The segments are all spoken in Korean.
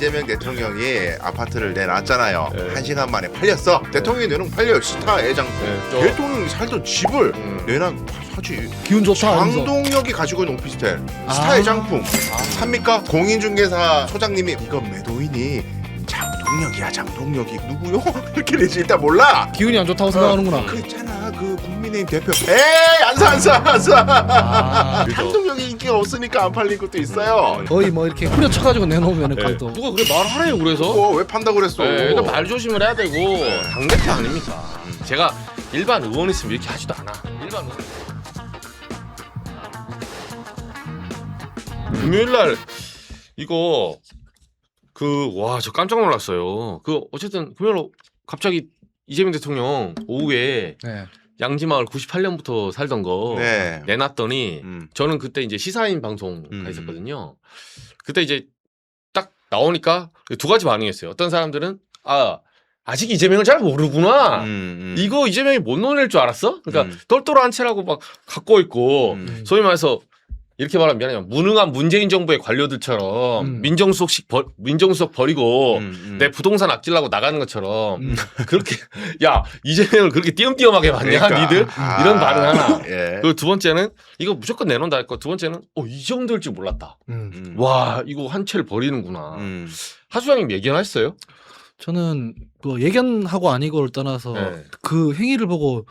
이재명 대통령이 아파트를 내놨잖아요. 네. 1시간 만에 팔렸어. 대통령이 내놓으면 팔려요. 스타 애장. 네, 대통령이 살던 집을 내놔 사지. 기운 좋다. 하면서. 장동혁이 가지고 있는 오피스텔 스타 애장품 삽니까? 공인중개사 소장님이 이건 매도인이 장동혁이야. 장동혁이 누구요? 이렇게 내지 일단 몰라. 기운이 안 좋다고 생각하는구나. 그 있잖아 그 국민의힘 대표. 에이 안 사. 아, 장동혁이 인기가 없으니까 안 팔린 것도 있어요. 거의 뭐 이렇게 후려쳐가지고 내놓으면은 네. 또. 누가 그래 말하래요 그래서. 왜 판다고 그랬어? 네, 일단 말 조심을 해야 되고 당대표 아닙니까? 제가 일반 의원 있으면 이렇게 하지도 않아. 일반 의원. 금요일날 이거 와 저 깜짝 놀랐어요. 어쨌든 금요일 갑자기 이재명 대통령 오후에 네. 양지마을 98년부터 살던 거 네. 내놨더니 저는 그때 이제 시사인 방송 가 있었거든요. 그때 이제 딱 나오니까 두 가지 반응이었어요. 어떤 사람들은 아직 이재명을 잘 모르구나. 이거 이재명이 못 논낼 줄 알았어? 그러니까 똘똘한 채라고 막 갖고 있고 소위 말해서 이렇게 말하면 미안해요. 무능한 문재인 정부의 관료들처럼 민정수석 버리고 내 부동산 악질라고 나가는 것처럼 그렇게 야 이재명을 그렇게 띄엄띄엄하게 봤냐 그러니까. 니들 이런 반응 하나. 예. 그리고 두 번째는 이거 무조건 내놓는다 했고 두 번째는 이 정도일 줄 몰랐다. 와 이거 한 채를 버리는구나. 하수장님 예견하셨어요? 저는 그 예견하고 아니고를 떠나서 네. 그 행위를 보고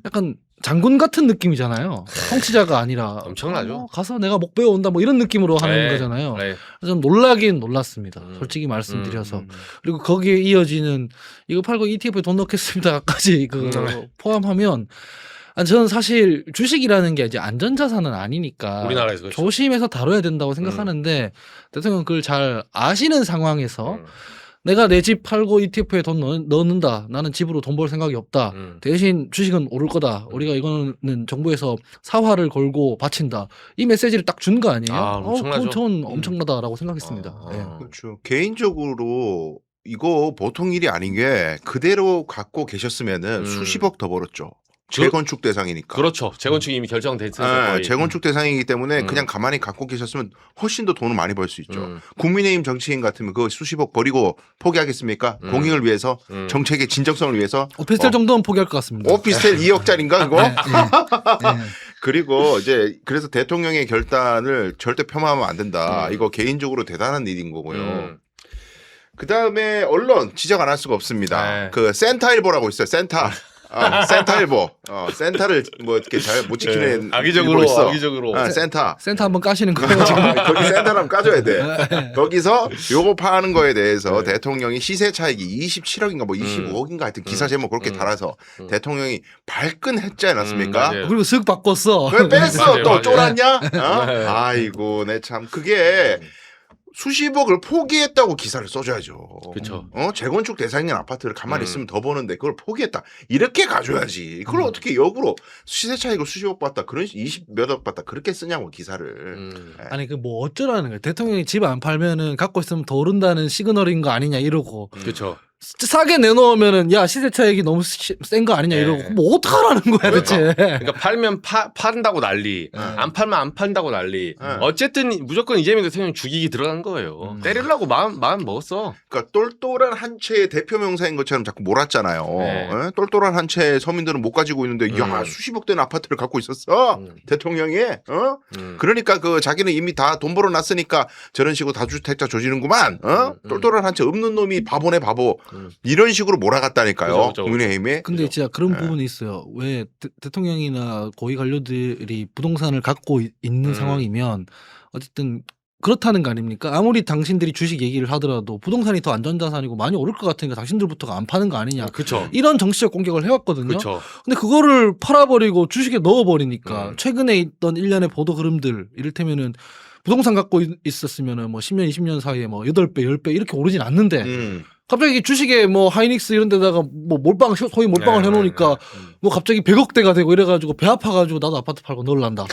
약간 장군 같은 느낌이잖아요. 통치자가 아니라 엄청나죠. 가서 내가 목 베어 온다 뭐 이런 느낌으로 하는 네. 거잖아요. 네. 그래서 좀 놀라긴 놀랐습니다. 솔직히 말씀드려서. 그리고 거기에 이어지는 이거 팔고 ETF에 돈 넣겠습니다까지 포함하면 저는 사실 주식이라는 게 이제 안전자산은 아니니까 우리나라에서 그렇죠. 조심해서 다뤄야 된다고 생각하는데 대통령 그걸 잘 아시는 상황에서 내가 내 집 팔고 ETF에 돈 넣는다. 나는 집으로 돈 벌 생각이 없다. 대신 주식은 오를 거다. 우리가 이거는 정부에서 사활을 걸고 바친다. 이 메시지를 딱 준 거 아니에요? 엄청나죠. 전 엄청나다라고 생각했습니다. 네. 그렇죠. 개인적으로 이거 보통 일이 아닌 게 그대로 갖고 계셨으면은 수십억 더 벌었죠. 재건축 대상이니까. 그렇죠. 재건축이 이미 결정됐으니까. 네, 재건축 대상이기 때문에 그냥 가만히 갖고 계셨으면 훨씬 더 돈을 많이 벌 수 있죠. 국민의힘 정치인 같으면 그거 수십억 버리고 포기하겠습니까? 공익을 위해서 정책의 진정성을 위해서. 오피스텔 정도는 포기할 것 같습니다. 오피스텔 2억짜리인가 그거? 네. 그리고 이제 그래서 대통령의 결단을 절대 폄하하면 안 된다. 이거 개인적으로 대단한 일인 거고요. 그 다음에 언론 지적 안 할 수가 없습니다. 네. 그 센타일보라고 있어요. 센타. 센타일보. 센타를 뭐 이렇게 잘 못 지키는 일보 있어. 악의적으로. 센타. 센터 한번 까시는 거예요 지금. 거기 센터를 한번 까줘야 돼. 거기서 요거 파는 거에 대해서 대통령이 시세 차익이 27억인가 뭐 25억인가 하여튼 기사 제목 그렇게 달아서 대통령이 발끈했지 않았습니까? 맞아요. 그리고 슥 바꿨어. 왜 뺐어? 맞아요, 또 맞아요. 쫄았냐? 네. 아이고, 내 참 그게 수십억을 포기했다고 기사를 써줘야죠. 그렇죠. 재건축 대상인 아파트를 가만히 있으면 더 버는데 그걸 포기했다. 이렇게 가줘야지. 그걸 어떻게 역으로 시세 차익을 수십억 받다, 그런 20몇억 받다 그렇게 쓰냐고 기사를. 아니 그 뭐 어쩌라는 거예요. 대통령이 집 안 팔면은 갖고 있으면 더 오른다는 시그널인 거 아니냐 이러고 그렇죠. 싸게 내놓으면은 야 시세 차익이 너무 센 거 아니냐 이러고 뭐 어떡하라는 거야 대체. 그러니까 팔면 판다고 난리, 안 팔면 안 판다고 난리. 어쨌든 무조건 이재명 대통령 죽이기 들어간 거예요. 때리려고 마음 먹었어. 그러니까 똘똘한 한 채의 대표 명사인 것처럼 자꾸 몰았잖아요. 네. 똘똘한 한 채 서민들은 못 가지고 있는데 야 수십억 된 아파트를 갖고 있었어. 대통령이. 그러니까 그 자기는 이미 다 돈 벌어놨으니까 저런 식으로 다주택자 조지는구만. 똘똘한 한 채 없는 놈이 바보네 바보. 이런 식으로 몰아갔다니까요. 그죠. 국민의힘에. 근데 진짜 그런 부분이 있어요. 왜 대통령이나 고위 관료들이 부동산을 갖고 있는 상황이면 어쨌든 그렇다는 거 아닙니까? 아무리 당신들이 주식 얘기를 하더라도 부동산이 더 안전자산이고 많이 오를 것 같으니까 당신들부터가 안 파는 거 아니냐. 그렇죠. 이런 정치적 공격을 해왔거든요. 그렇죠. 근데 그거를 팔아버리고 주식에 넣어버리니까 최근에 있던 일련의 보도 흐름들 이를테면은 부동산 갖고 있었으면은 뭐 10년, 20년 사이에 뭐 8배, 10배 이렇게 오르진 않는데 갑자기 주식에 뭐 하이닉스 이런 데다가 뭐 몰빵 소위 몰빵을 해놓으니까 뭐 갑자기 100억대가 되고 이래가지고 배 아파가지고 나도 아파트 팔고 넣으란다.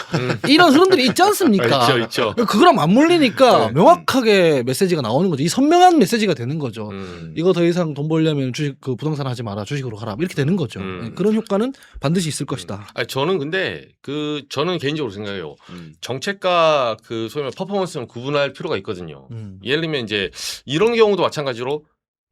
이런 흐름들이 있지 않습니까? 있죠. 그거랑 맞물리니까 명확하게 메시지가 나오는 거죠. 이 선명한 메시지가 되는 거죠. 이거 더 이상 돈 벌려면 주식 그 부동산 하지 마라, 주식으로 가라 이렇게 되는 거죠. 그런 효과는 반드시 있을 것이다. 아니, 저는 근데 저는 개인적으로 생각해요. 정책과 그 소위 말해 퍼포먼스는 구분할 필요가 있거든요. 예를 들면 이제 이런 경우도 마찬가지로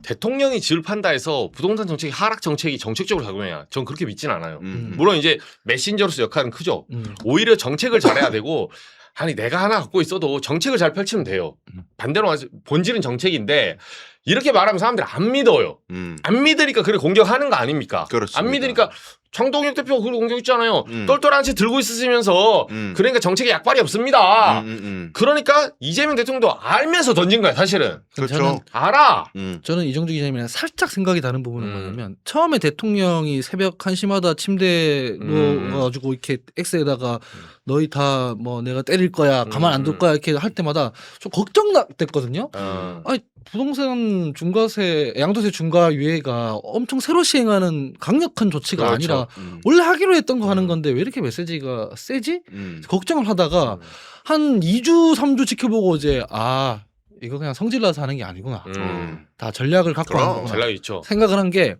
대통령이 지을판다 해서 부동산 정책이 하락 정책이 정책적으로 작용해야 전 그렇게 믿지는 않아요. 물론 이제 메신저로서 역할은 크죠. 오히려 정책을 잘해야 되고 아니 내가 하나 갖고 있어도 정책을 잘 펼치면 돼요. 반대로 본질은 정책인데 이렇게 말하면 사람들이 안 믿어요. 안 믿으니까 그래 공격하는 거 아닙니까? 그렇습니다. 안 믿으니까 정동영 대표가 그걸 공격했잖아요. 똘똘한 채 들고 있으시면서 그러니까 정책에 약발이 없습니다. 그러니까 이재명 대통령도 알면서 던진 거야 사실은. 그렇죠. 저는 알아. 저는 이정주 기자님이랑 살짝 생각이 다른 부분은 뭐냐면 처음에 대통령이 새벽 1시마다 침대에 누워가지고 이렇게 X에다가 너희 다 뭐 내가 때릴 거야 가만 안 둘 거야 이렇게 할 때마다 좀 걱정됐거든요. 아니 부동산 중과세 양도세 중과 유예가 엄청 새로 시행하는 강력한 조치가 그렇죠. 아니라 원래 하기로 했던 거 하는 건데 왜 이렇게 메시지가 세지? 걱정을 하다가 한 2주 3주 지켜보고 이제 이거 그냥 성질나서 하는 게 아니구나. 다 전략을 갖고 하는 거구나. 전략이 있죠. 생각을 한 게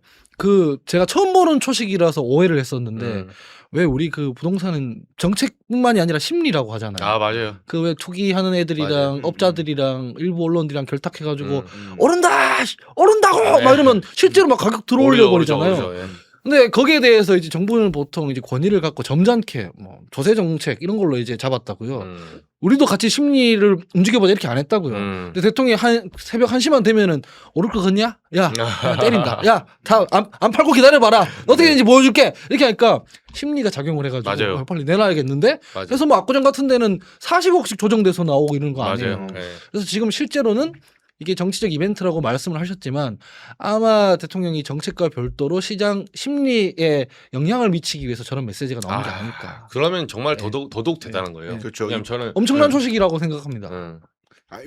제가 처음 보는 초식이라서 오해를 했었는데 왜 우리 그 부동산은 정책뿐만이 아니라 심리라고 하잖아요. 아 맞아요. 그 왜 투기하는 애들이랑 맞아요. 업자들이랑 일부 언론들이랑 결탁해가지고 오른다고 막 이러면 실제로 막 가격 들어올려 버리잖아요. 오르죠. 예. 근데 거기에 대해서 이제 정부는 보통 이제 권위를 갖고 점잖게 뭐 조세 정책 이런 걸로 이제 잡았다고요. 우리도 같이 심리를 움직여보자 이렇게 안 했다고요. 근데 대통령이 새벽 1시만 되면은 오를 거 같냐? 야 때린다. 야 다 안 팔고 기다려봐라. 어떻게 되는지 보여줄게. 이렇게 하니까 심리가 작용을 해가지고 맞아요. 빨리 내놔야겠는데. 맞아요. 그래서 뭐 압구정 같은 데는 40억씩 조정돼서 나오고 이런 거 아니에요. 맞아요. 예. 그래서 지금 실제로는 이게 정치적 이벤트라고 말씀을 하셨지만 아마 대통령이 정책과 별도로 시장 심리에 영향을 미치기 위해서 저런 메시지가 나오는 게 아닐까. 그러면 정말 더더욱 대단한 거예요. 그렇죠. 왜냐면 저는 엄청난 소식이라고 생각합니다.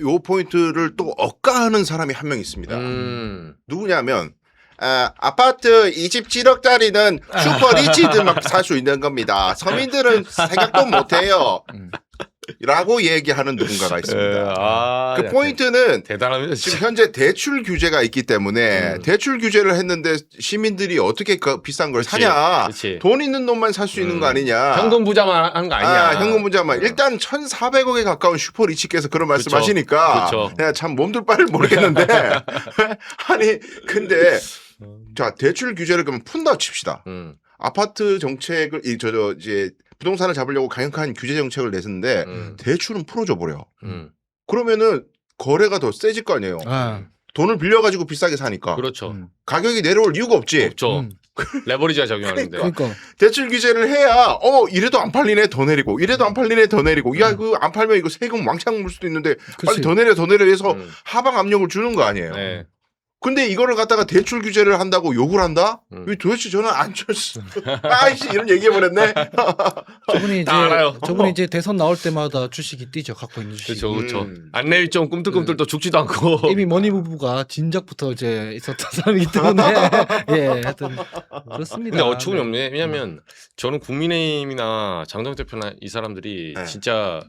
요 포인트를 또 억까하는 사람이 한 명 있습니다. 누구냐면 아파트 27억짜리는 슈퍼리치들만 살 수 있는 겁니다. 서민들은 생각도 못해요. 라고 얘기하는 누군가가 있습니다. 그 포인트는 대단합니다. 지금 현재 대출 규제가 있기 때문에 대출 규제를 했는데 시민들이 어떻게 그 비싼 걸 사냐. 그치. 돈 있는 놈만 살 수 있는 거 아니냐. 현금 부자만 하는 거 아니냐. 현금 부자만. 일단 1,400억에 가까운 슈퍼리치께서 그런 말씀 그쵸. 하시니까 그쵸. 내가 참 몸둘 바를 모르겠는데 아니 근데 자 대출 규제를 그러면 푼다 칩시다. 아파트 정책을 이제 부동산을 잡으려고 강력한 규제 정책을 냈는데 대출은 풀어줘 버려. 그러면은 거래가 더 세질 거 아니에요. 돈을 빌려가지고 비싸게 사니까. 그렇죠. 가격이 내려올 이유가 없지. 없죠. 레버리지가 작용하는데. 그러니까 대출 규제를 해야 이래도 안 팔리네 더 내리고 이래도 안 팔리네 더 내리고 야 그 안 팔면 이거 세금 왕창 물 수도 있는데 빨리 더 내려 해서 하방 압력을 주는 거 아니에요. 네. 근데 이거를 갖다가 대출 규제를 한다고 욕을 한다? 왜 도대체 저는 안철수 아이씨 이런 얘기해버렸네. 저분이 이제 대선 나올 때마다 주식이 뛰죠. 갖고 있는 주식. 그렇죠. 안내 일정 꿈틀꿈틀 또 죽지도 않고. 이미 머니 부부가 진작부터 이제 있었던 사람이기 때문에 하여튼 그렇습니다. 근데 어처구니 없네. 왜냐면 저는 국민의힘이나 장동혁 대표나 이 사람들이 진짜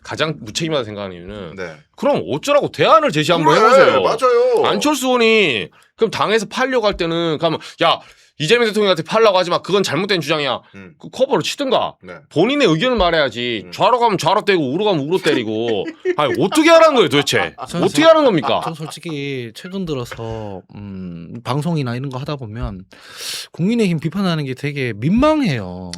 가장 무책임하다 생각하는 이유는 그럼 어쩌라고 대안을 제시 한번 해보세요. 맞아요. 안철수 의원이 그럼 당에서 팔려고 할 때는 그러면 야 이재명 대통령한테 팔라고 하지 마. 그건 잘못된 주장이야. 그 커버를 치든가. 본인의 의견을 말해야지. 좌로 가면 좌로 때리고 우로 가면 우로 때리고. 아니 어떻게 하라는 거예요 도대체. 어떻게 하라는 겁니까? 전 솔직히 최근 들어서 방송이나 이런 거 하다 보면 국민의힘 비판하는 게 되게 민망해요.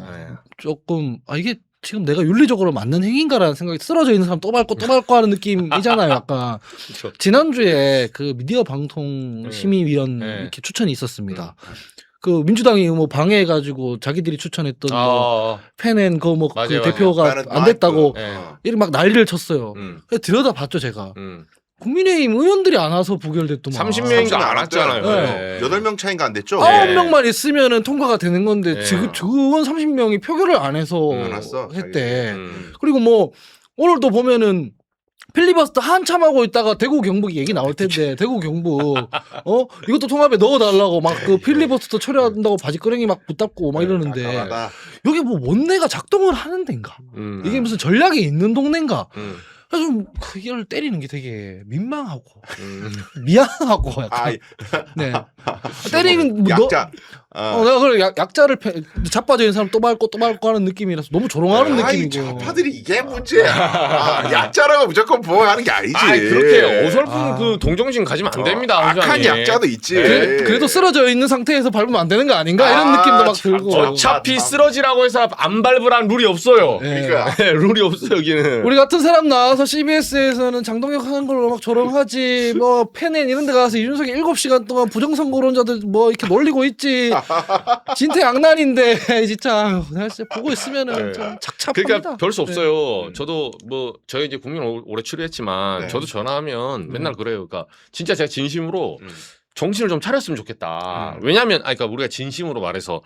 조금 이게 지금 내가 윤리적으로 맞는 행위인가라는 생각이 쓰러져 있는 사람 또 밟고 하는 느낌이잖아요. 약간 그쵸. 지난주에 그 미디어 방송 심의위원 이렇게 추천이 있었습니다. 그 민주당이 뭐 방해해가지고 자기들이 추천했던 뭐 페넨 그 대표가 안 됐다고 이렇게 막 난리를 쳤어요. 그래서 들여다봤죠 제가. 국민의힘 의원들이 안 와서 부결됐더만. 30명인가 안 왔잖아요. 8명 차인가 안 됐죠? 9명만 있으면은 통과가 되는 건데 지금 저 의원 30명이 표결을 안 해서 했대. 그리고 뭐 오늘도 보면은 필리버스터 한참 하고 있다가 대구 경북 얘기 나올 텐데 대구 경북 이것도 통합에 넣어달라고 막 그 필리버스터 처리한다고 바지끄레기 막 붙잡고 막 이러는데 여기 뭐 원내가 작동을 하는 데인가? 이게 무슨 전략이 있는 동네인가? 그래서 좀 그걸 때리는 게 되게 민망하고 미안하고 약간 네 때리는 뭐 약자. 내가 그걸 약자를 자빠져 있는 사람 또 밟고 하는 느낌이라서 너무 조롱하는 느낌이고. 좌파들이 이게 문제야. 약자라고 무조건 보호하는 게 아니지. 그렇게 어설픈 그 동정심 가지면 안 됩니다. 악한 약자도 있지. 그래도 쓰러져 있는 상태에서 밟으면 안 되는 거 아닌가 이런 느낌도 막 들고. 어차피 쓰러지라고 해서 안 밟으란 룰이 없어요. 그러니까 룰이 없어 여기는. 우리 같은 사람 나와서 CBS에서는 장동혁 하는 걸로 막 조롱하지 뭐 팬엔 이런 데 가서 이준석이 7시간 동안 부정선거론자들 뭐 이렇게 놀리고 있지. 진퇴양난인데 진짜 내가 진짜 보고 있으면은 좀 착잡합니다. 그러니까 별 수 없어요. 저도 뭐 저희 이제 국민 오래 추리했지만 저도 전화하면 맨날 그래요. 그러니까 진짜 제가 진심으로 정신을 좀 차렸으면 좋겠다. 왜냐하면 그러니까 우리가 진심으로 말해서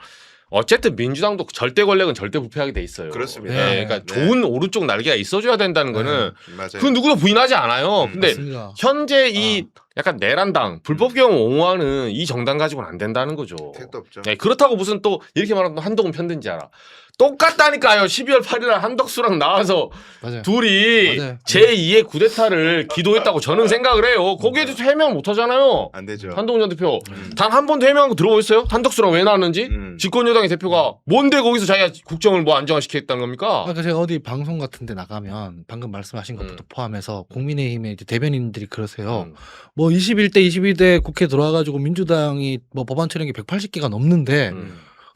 어쨌든 민주당도 절대 권력은 절대 부패하게 돼 있어요. 그렇습니다. 네, 그러니까 좋은 오른쪽 날개가 있어줘야 된다는 거는 맞아요. 그 누구도 부인하지 않아요. 근데 맞습니다. 현재 이 약간 내란당 불법 경영 옹호하는 이 정당 가지고는 안 된다는 거죠. 택도 없죠. 네, 그렇다고 무슨 또 이렇게 말하면 한동훈 편든지 알아. 똑같다니까요. 12월 8일 날 한덕수랑 나와서 맞아요. 둘이 맞아요. 제2의 구데타를 기도했다고 저는 생각을 해요. 거기에 대해서 해명 못 하잖아요. 안 되죠. 한동훈 전 대표 단 한 번도 해명한 거 들어보셨어요? 한덕수랑 왜 나왔는지? 집권여당의 대표가 뭔데 거기서 자기가 국정을 뭐 안정화시키겠다는 겁니까? 그러니까 제가 어디 방송 같은 데 나가면 방금 말씀하신 것부터 포함해서 국민의힘의 이제 대변인들이 그러세요. 뭐 21대 22대 국회 들어와가지고 민주당이 뭐 법안 처리한 게 180개가 넘는데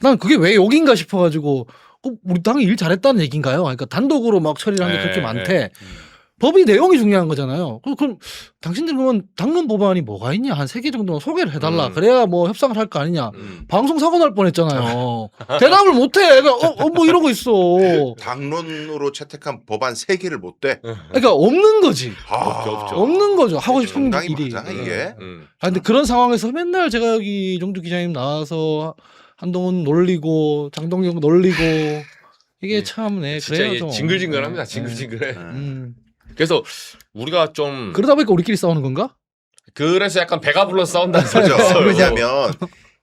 난 그게 왜 여긴가 싶어가지고 우리 당이 일 잘했다는 얘기인가요? 그러니까 단독으로 막 처리를 한 게 그렇게 많대. 법이 내용이 중요한 거잖아요. 그럼 당신들 그러면 당론 법안이 뭐가 있냐? 한 3개 정도만 소개를 해달라. 그래야 뭐 협상을 할 거 아니냐. 방송 사고 날 뻔했잖아요. 대답을 못해. 뭐 이러고 있어. 당론으로 채택한 법안 3개를 못 돼. 그러니까 없는 거지. 없죠. 없는 거죠. 하고 싶은 정당이 일이. 맞아 이게. 근데 그런 상황에서 맨날 제가 여기 이종주 기자님 나와서 한동훈 놀리고 장동혁 놀리고 이게 참 진짜 그래요 이게 좀. 징글징글합니다. 징글징글해. 그래서 우리가 좀 그러다 보니까 우리끼리 싸우는 건가? 그래서 약간 배가 불러 싸운다는 소리죠. 그렇죠. 왜냐하면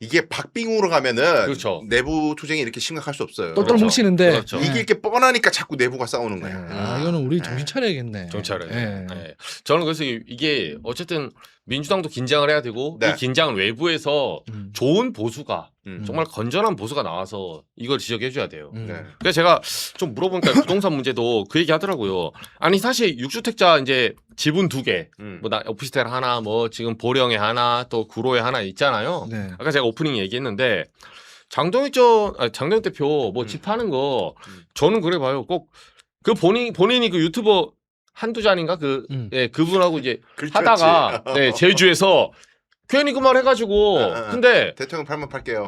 이게 박빙으로 가면은 그렇죠. 내부 투쟁이 이렇게 심각할 수 없어요. 똘똘 뭉치는데 그렇죠. 이게 이렇게 뻔하니까 자꾸 내부가 싸우는 거야. 이거는 우리 정신 차려야겠네. 정찰을. 네. 네. 저는 그래서 이게 어쨌든 민주당도 긴장을 해야 되고 네. 이 긴장을 외부에서 좋은 보수가 정말 건전한 보수가 나와서 이걸 지적해줘야 돼요. 네. 그래서 제가 좀 물어보니까 부동산 문제도 그 얘기 하더라고요. 아니 사실 6주택자 이제 지분 2개, 뭐 오피스텔 하나, 뭐 지금 보령에 하나, 또 구로에 하나 있잖아요. 네. 아까 제가 오프닝 얘기했는데 장동혁 대표 뭐 집 하는 거 저는 그래 봐요. 꼭 그 본인이 그 유튜버 한두 잔인가 그분하고 이제 그렇지. 하다가 제주에서 괜히 그 말 해가지고 근데 대통령 팔면 팔게요.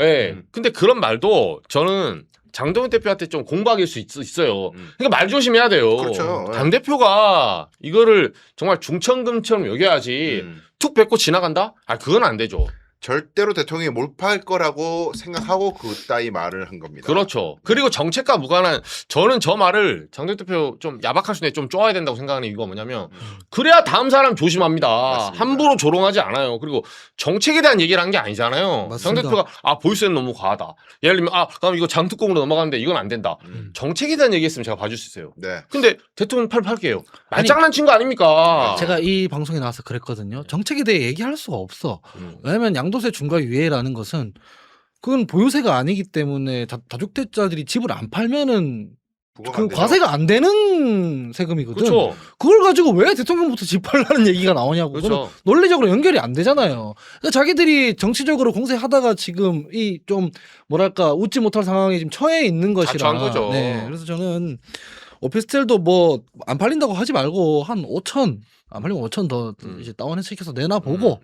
근데 그런 말도 저는 장동혁 대표한테 좀 공박일 수 있어요. 그러니까 말 조심해야 돼요. 그렇죠. 당 대표가 이거를 정말 중천금처럼 여겨야지 툭 뱉고 지나간다? 그건 안 되죠. 절대로 대통령이 몰팔 거라고 생각하고 그따위 말을 한 겁니다. 그렇죠. 그리고 정책과 무관한 저는 저 말을 장동혁 대표 좀 야박할 수는 좀 쪼아야 된다고 생각하는 이유가 뭐냐면 그래야 다음 사람 조심합니다. 맞습니다. 함부로 조롱하지 않아요. 그리고 정책에 대한 얘기를 한 게 아니잖아요. 맞습니다. 장 대표가 보이스는 너무 과하다. 예를 들면 그럼 이거 장특공으로 넘어가는데 이건 안 된다. 정책에 대한 얘기했으면 제가 봐줄 수 있어요. 네. 근데 대통령 팔게요. 말장난친 거 아닙니까? 제가 이 방송에 나와서 그랬거든요. 정책에 대해 얘기할 수가 없어. 왜냐하면 양도세 중과 유예라는 것은 그건 보유세가 아니기 때문에 다주택자들이 집을 안 팔면은 그 과세가 안 되는 세금이거든. 그렇죠. 그걸 가지고 왜 대통령부터 집 팔라는 얘기가 나오냐고. 그렇죠. 논리적으로 연결이 안 되잖아요. 그러니까 자기들이 정치적으로 공세하다가 지금 이 좀 뭐랄까 웃지 못할 상황에 지금 처해 있는 것이라. 자초한 거죠. 네. 그래서 저는 오피스텔도 뭐 안 팔린다고 하지 말고 한 5천 안 팔리면 5천 더 이제 다운해서 시켜서 내놔보고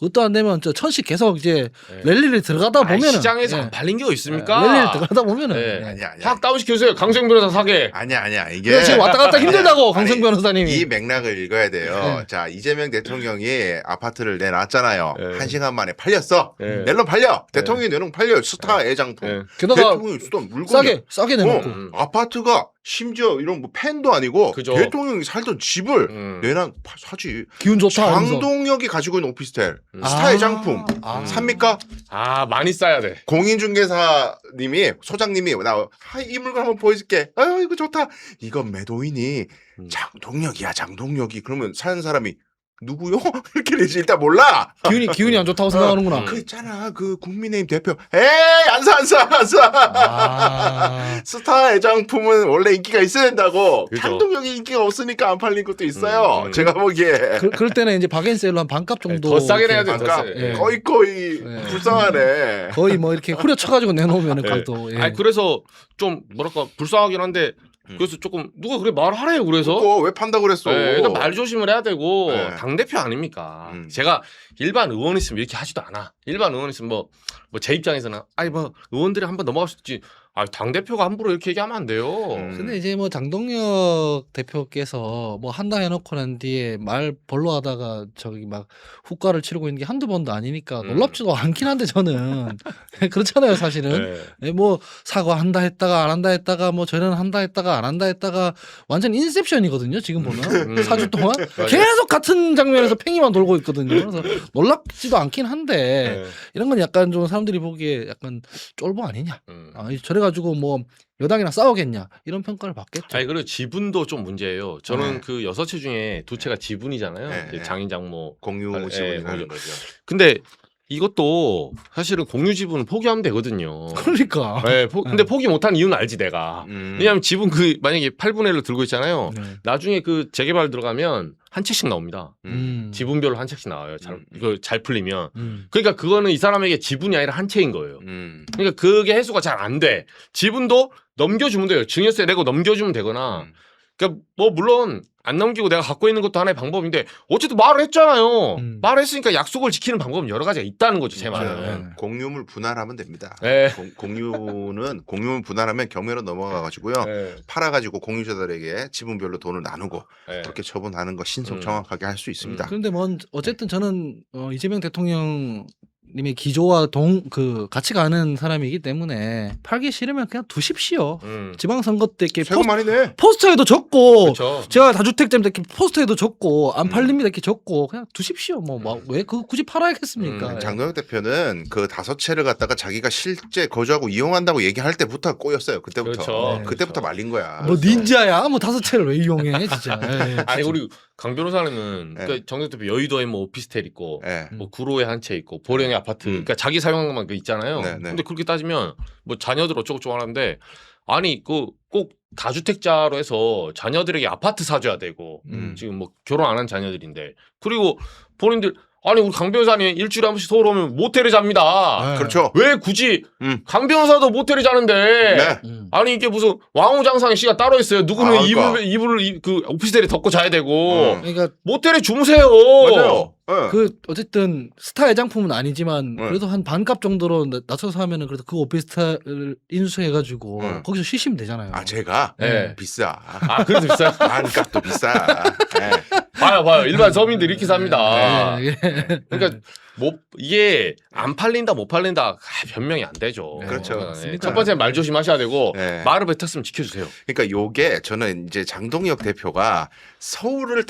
그것도 안 되면 저 천식 계속 이제 예. 랠리를 들어가다 아니, 보면은 시장에서 예. 안 팔린 게 있습니까? 랠리를 들어가다 보면은 예. 예. 아니야. 확 다운시켜주세요. 강성 변호사 사게. 아니야. 이게 그래서 지금 왔다 갔다 힘들다고 아니, 강성 변호사님이. 이 맥락을 읽어야 돼요. 네. 자, 이재명 대통령이 아파트를 내놨잖아요. 네. 1시간 만에 팔렸어. 네. 낼론 팔려. 네. 대통령이 내놓으면 팔려요. 스타 애장품. 네. 게다가 대통령이 쓰던 물건이 싸게 내놓고. 아파트가 심지어 이런 뭐 펜도 아니고 그죠. 대통령이 살던 집을 내놔 사지. 기운 좋다. 하면서. 장동혁이 가지고 있는 오피스텔 음. 스타 애장품 아. 삽니까? 아 많이 싸야 돼. 공인중개사님이 소장님이 이 물건 한번 보여줄게. 아유 이거 좋다. 이건 매도인이 장동혁이야 장동혁이. 그러면 사는 사람이 누구요? 이렇게 되지. 일단 몰라. 기운이 안 좋다고 생각하는구나. 그 있잖아 그 국민의힘 대표. 에이 안 사. 아. 스타 애장품은 원래 인기가 있어야 된다고. 그죠. 장동혁이 인기가 없으니까 안 팔린 것도 있어요. 음. 제가 보기에. 그럴 때는 이제 박앤셀로 한 반값 정도. 더 싸게 내야 이렇게 돼. 아까 예. 거의 예. 불쌍하네. 거의 뭐 이렇게 후려쳐가지고 내놓으면 예. 그것도. 예. 아니 그래서 좀 뭐랄까 불쌍하긴 한데 그래서 조금 누가 그래 말하래요. 그래서 그거 왜 판다고 그랬어? 네, 그러니까 말 조심을 해야 되고 네. 당 대표 아닙니까? 음. 제가 일반 의원 있으면 이렇게 하지도 않아. 일반 의원 있으면 뭐 제 입장에서는 아니 뭐 의원들이 한번 넘어갈 수 있지. 아 당 대표가 함부로 이렇게 얘기하면 안 돼요. 근데 이제 뭐 장동혁 대표께서 뭐 한다 해놓고 난 뒤에 말 벌로 하다가 저기 막 후과를 치르고 있는 게 한두 번도 아니니까 놀랍지도 않긴 한데 저는 그렇잖아요 사실은. 네. 예, 뭐 사과한다 했다가 안 한다 했다가 뭐 저는 한다 했다가 안 한다 했다가 완전 인셉션이거든요 지금 보면 4주 동안 계속 같은 장면에서 팽이만 돌고 있거든요. 그래서 놀랍지도 않긴 한데 네. 이런 건 약간 좀 사람들이 보기에 약간 쫄보 아니냐. 음. 저래 가지고 뭐 여당이랑 싸우겠냐 이런 평가를 받겠죠. 아니 그리고 지분도 좀 문제예요. 저는 네. 그 6채 중에 2채가 지분이잖아요. 네, 이제 네. 장인 장모. 공유 예, 지분이 공유. 하는 거죠. 근데 이것도 사실은 공유 지분은 포기하면 되거든요. 그러니까. 네, 근데 포기 못한 이유는 알지 내가. 왜냐하면 지분 그 만약에 8분의 1로 들고 있잖아요. 네. 나중에 그 재개발 들어가면 한 채씩 나옵니다. 음. 지분별로 한 채씩 나와요. 이거 잘 풀리면. 음. 그러니까 그거는 이 사람에게 지분이 아니라 한 채인 거예요. 음. 그러니까 그게 해소가 잘 안 돼. 지분도 넘겨주면 돼요. 증여세 내고 넘겨주면 되거나. 그러니까 뭐 물론 안 넘기고 내가 갖고 있는 것도 하나의 방법인데 어쨌든 말을 했잖아요. 말을 했으니까 약속을 지키는 방법은 여러 가지가 있다는 거죠. 제 말은. 네. 공유물 분할하면 됩니다. 네. 공유물 분할하면 경매로 넘어가가지고요. 네. 팔아가지고 공유자들에게 지분별로 돈을 나누고 네. 그렇게 처분하는 거 신속 정확하게 할 수 있습니다. 그런데 뭐 어쨌든 저는 이재명 대통령님의 기조와 같이 가는 사람이기 때문에 팔기 싫으면 그냥 두십시오. 지방선거 때 이렇게 세금 많이 내. 포스터에도 적고 그렇죠. 제가 다주택자인데 이렇게 포스터에도 적고 안 팔립니다 이렇게 적고 그냥 두십시오. 뭐 왜 그 굳이 팔아야겠습니까? 예. 장동혁 대표는 그 5채를 갖다가 자기가 실제 거주하고 이용한다고 얘기할 때부터 꼬였어요. 그때부터. 그렇죠. 네. 그때부터 말린 거야. 뭐 닌자야 뭐 5채를 왜 이용해 진짜. 예. 아니 우리 강 변호사는 네. 그러니까 정대 대표 여의도에 뭐 오피스텔 있고 예. 뭐 구로에 한 채 있고 보령에 아파트 그러니까 자기 사용한 것만 그 있잖아요. 네, 네. 근데 그렇게 따지면 뭐 자녀들 어쩌고저쩌고 하는데 아니 그 꼭 다주택자로 해서 자녀들에게 아파트 사줘야 되고 지금 뭐 결혼 안 한 자녀들인데 그리고 본인들 아니 우리 강 변호사님 일주일에 한 번씩 서울 오면 모텔에 잡니다. 네. 그렇죠. 왜 굳이 음. 강 변호사도 모텔에 자는데 네. 아니 이게 무슨 왕후장상 씨가 따로 있어요. 누구는 아, 그러니까. 이불을 그 오피스텔에 덮고 자야 되고 그러니까 모텔에 주무세요. 맞아요. 예. 그 어쨌든 스타 애장품은 아니지만 네. 그래도 한 반값 정도로 낮춰서 하면은 그래도 그 오피스텔을 인수해가지고 네. 거기서 쉬시면 되잖아요. 아 제가 네. 비싸. 아 그래도 비싸요. 반값도 비싸. 예. 봐요. 일반 서민들 이렇게 삽니다. 예, 예. 그러니까 뭐 이게 안 팔린다 못 팔린다 변명이 안 되죠. 그렇죠. 네. 맞습니다. 첫 번째 말 조심하셔야 되고 네. 말을 뱉었으면 지켜주세요. 그러니까 요게 저는 이제 장동혁 대표가 서울을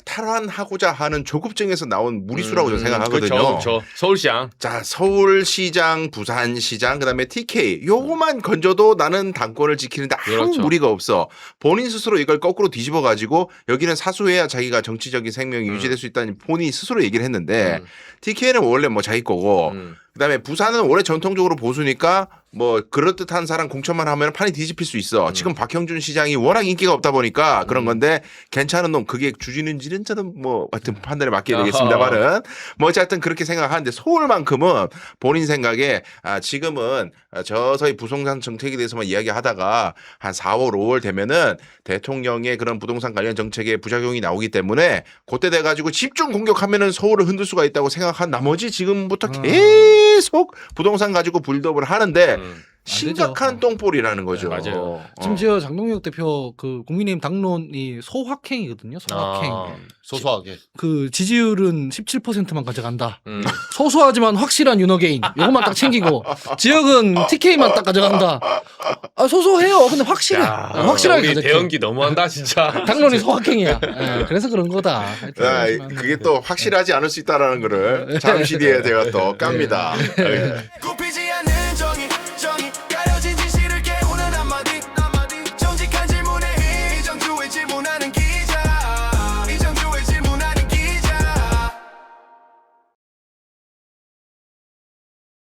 탈환하고자 하는 조급증에서 나온 무리수라고 저는 생각하거든요. 그렇죠. 서울시장. 자, 서울시장, 부산시장, 그다음에 TK 요거만 건져도 나는 당권을 지키는데 아무 그렇죠. 무리가 없어. 본인 스스로 이걸 거꾸로 뒤집어 가지고 여기는 사수해야 자기가 정치적인 생명이 유지될 수 있다는 본인이 스스로 얘기를 했는데 TK는 원래 뭐 자기 거고 그다음에 부산은 원래 전통적으로 보수니까 뭐 그럴듯한 사람 공천만 하면 판이 뒤집힐 수 있어. 지금 박형준 시장이 워낙 인기가 없다 보니까 그런 건데 괜찮은 놈 그게 주지는지는 저는 뭐 하여튼 판단에 맡겨야 되겠습니다만은 뭐 어쨌든 그렇게 생각하는데 서울만큼은 본인 생각에 지금은 저서히 부동산 정책에 대해서만 이야기하다가 한 4월 5월 되면은 대통령의 그런 부동산 관련 정책에 부작용이 나오기 때문에 그때 돼 가지고 집중 공격하면은 서울을 흔들 수가 있다고 생각한 나머지 지금부터 계속 부동산 가지고 빌드업을 하는데 심각한 똥볼이라는 거죠. 네, 맞아요. 심지어 장동혁 대표 그 국민의힘 당론이 소확행이거든요. 소확행. 소소하게. 그 지지율은 17%만 가져간다. 소소하지만 확실한 윤호개인. 요것만 딱 챙기고 지역은 TK만 딱 가져간다. 소소해요. 근데 확실해. 확실하게 우리 가져게. 대연기 너무한다 진짜. 당론이 소확행이야. 그래서 그런 거다. 그게 또 확실하지 않을 수 있다라는 거를 잠시 뒤에 제가 또 깝니다. 네. 굽히지